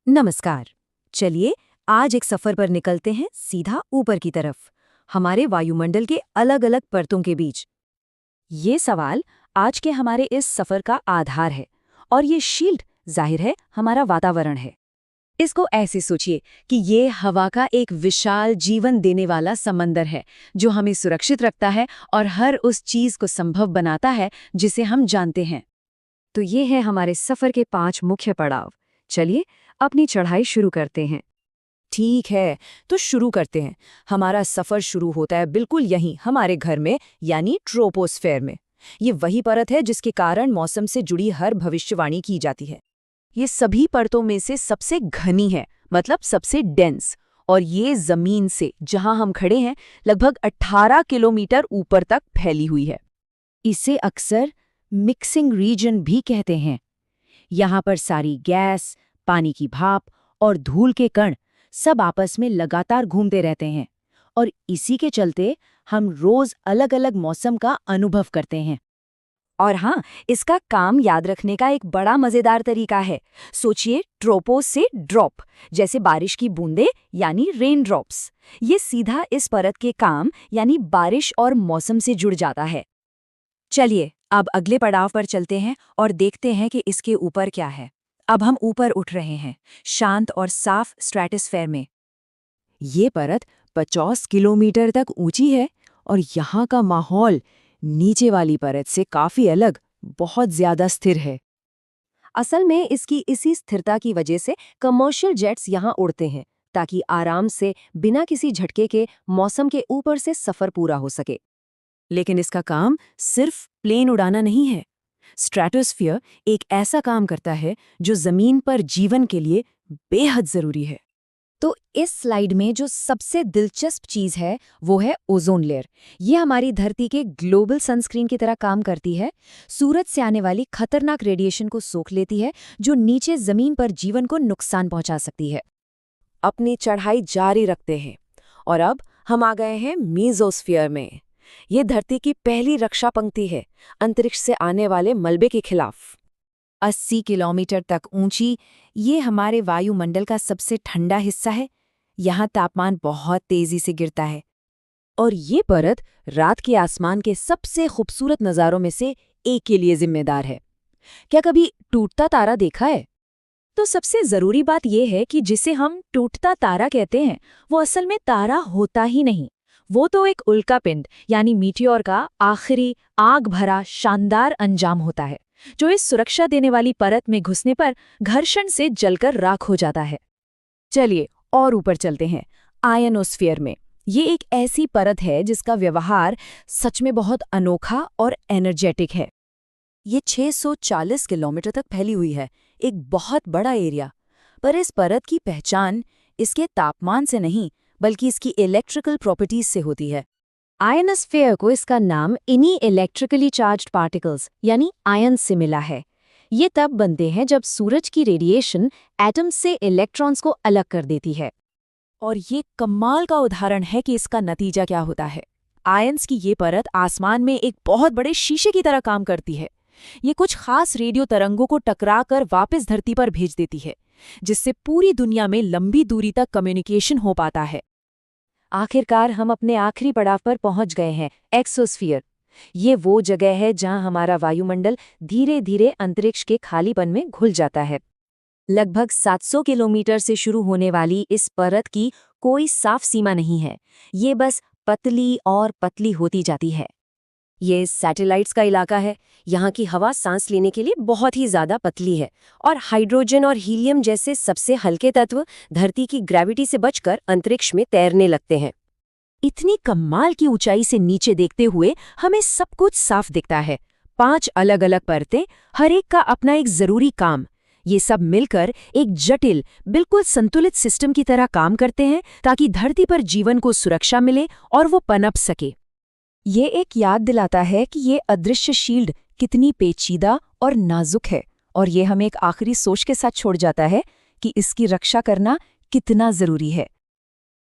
नमस्कार। चलिए आज एक सफर पर निकलते हैं सीधा ऊपर की तरफ, हमारे वायुमंडल के अलग अलग परतों के बीच। ये सवाल आज के हमारे इस सफर का आधार है और ये शील्ड जाहिर है हमारा वातावरण है। इसको ऐसे सोचिए कि ये हवा का एक विशाल जीवन देने वाला समंदर है जो हमें सुरक्षित रखता है और हर उस चीज को संभव बनाता है जिसे हम जानते हैं। तो ये है हमारे सफर के 5 मुख्य पड़ाव। चलिए अपनी चढ़ाई शुरू करते हैं। ठीक है, तो शुरू करते हैं। हमारा सफर शुरू होता है बिल्कुल यहीं हमारे घर में, यानी ट्रोपोस्फेयर में। ये वही परत है जिसके कारण मौसम से जुड़ी हर भविष्यवाणी की जाती है। ये सभी परतों में से सबसे घनी है, मतलब सबसे डेंस, और ये जमीन से जहां हम खड़े हैं लगभग 18 किलोमीटर ऊपर तक फैली हुई है। इसे अक्सर मिक्सिंग रीजन भी कहते हैं। यहाँ पर सारी गैस, पानी की भाप और धूल के कण सब आपस में लगातार घूमते रहते हैं और इसी के चलते हम रोज अलग अलग मौसम का अनुभव करते हैं। और हाँ, इसका काम याद रखने का एक बड़ा मजेदार तरीका है। सोचिए ट्रोपोस से ड्रॉप, जैसे बारिश की बूंदें यानी रेन ड्रॉप्स। ये सीधा इस परत के काम यानी बारिश और मौसम से जुड़ जाता है। चलिए अब अगले पड़ाव पर चलते हैं और देखते हैं कि इसके ऊपर क्या है। अब हम ऊपर उठ रहे हैं, शांत और साफ स्ट्रैटोस्फेयर में। ये परत 50 किलोमीटर तक ऊंची है और यहाँ का माहौल नीचे वाली परत से काफी अलग, बहुत ज्यादा स्थिर है। असल में इसकी इसी स्थिरता की वजह से कमर्शियल जेट्स यहाँ उड़ते हैं, ताकि आराम से बिना किसी झटके के मौसम के ऊपर से सफर पूरा हो सके। लेकिन इसका काम सिर्फ प्लेन उड़ाना नहीं है। स्ट्रैटोस्फियर एक ऐसा काम करता है जो जमीन पर जीवन के लिए बेहद जरूरी है। तो इस स्लाइड में जो सबसे दिलचस्प चीज है वो है ओजोन लेयर। ये हमारी धरती के ग्लोबल सनस्क्रीन की तरह काम करती है। सूरज से आने वाली खतरनाक रेडिएशन को सोख लेती है जो नीचे जमीन पर जीवन को नुकसान पहुंचा सकती है। अपनी चढ़ाई जारी रखते हैं और अब हम आ गए हैं मीजोस्फीयर में। ये धरती की पहली रक्षा पंक्ति है अंतरिक्ष से आने वाले मलबे के खिलाफ। 80 किलोमीटर तक ऊंची ये हमारे वायुमंडल का सबसे ठंडा हिस्सा है। यहाँ तापमान बहुत तेजी से गिरता है और ये परत रात के आसमान के सबसे खूबसूरत नज़ारों में से एक के लिए जिम्मेदार है। क्या कभी टूटता तारा देखा है? तो सबसे जरूरी बात यह है कि जिसे हम टूटता तारा कहते हैं वो असल में तारा होता ही नहीं। वो तो एक उल्कापिंड यानी मीटियोर का आखिरी आग भरा शानदार अंजाम होता है, जो इस सुरक्षा देने वाली परत में घुसने पर घर्षण से जलकर राख हो जाता है। चलिए और ऊपर चलते हैं, आयनोस्फीयर में। ये एक ऐसी परत है जिसका व्यवहार सच में बहुत अनोखा और एनर्जेटिक है। ये 640 किलोमीटर तक फैली हुई है, एक बहुत बड़ा एरिया। पर इस परत की पहचान इसके तापमान से नहीं बल्कि इसकी इलेक्ट्रिकल प्रॉपर्टीज से होती है। आयनोस्फीयर को इसका नाम इन्हीं इलेक्ट्रिकली चार्ज्ड पार्टिकल्स यानी आयन से मिला है। ये तब बनते हैं जब सूरज की रेडिएशन एटम्स से इलेक्ट्रॉन्स को अलग कर देती है। और ये कमाल का उदाहरण है कि इसका नतीजा क्या होता है। आयन्स की ये परत आसमान में एक बहुत बड़े शीशे की तरह काम करती है। ये कुछ खास रेडियो तरंगों को टकरा कर वापस धरती पर भेज देती है, जिससे पूरी दुनिया में लंबी दूरी तक कम्युनिकेशन हो पाता है। आखिरकार हम अपने आखिरी पड़ाव पर पहुंच गए हैं, एक्सोस्फीयर। ये वो जगह है जहां हमारा वायुमंडल धीरे धीरे अंतरिक्ष के खालीपन में घुल जाता है। लगभग 700 किलोमीटर से शुरू होने वाली इस परत की कोई साफ सीमा नहीं है। ये बस पतली और पतली होती जाती है। ये सैटेलाइट्स का इलाका है। यहाँ की हवा सांस लेने के लिए बहुत ही ज्यादा पतली है और हाइड्रोजन और हीलियम जैसे सबसे हल्के तत्व धरती की ग्रेविटी से बचकर अंतरिक्ष में तैरने लगते हैं। इतनी कमाल की ऊंचाई से नीचे देखते हुए हमें सब कुछ साफ दिखता है। 5 अलग अलग परतें, हर एक का अपना एक जरूरी काम। ये सब मिलकर एक जटिल, बिल्कुल संतुलित सिस्टम की तरह काम करते हैं ताकि धरती पर जीवन को सुरक्षा मिले और वो पनप सके। ये एक याद दिलाता है कि ये अदृश्य शील्ड कितनी पेचीदा और नाजुक है, और ये हमें एक आखिरी सोच के साथ छोड़ जाता है कि इसकी रक्षा करना कितना जरूरी है।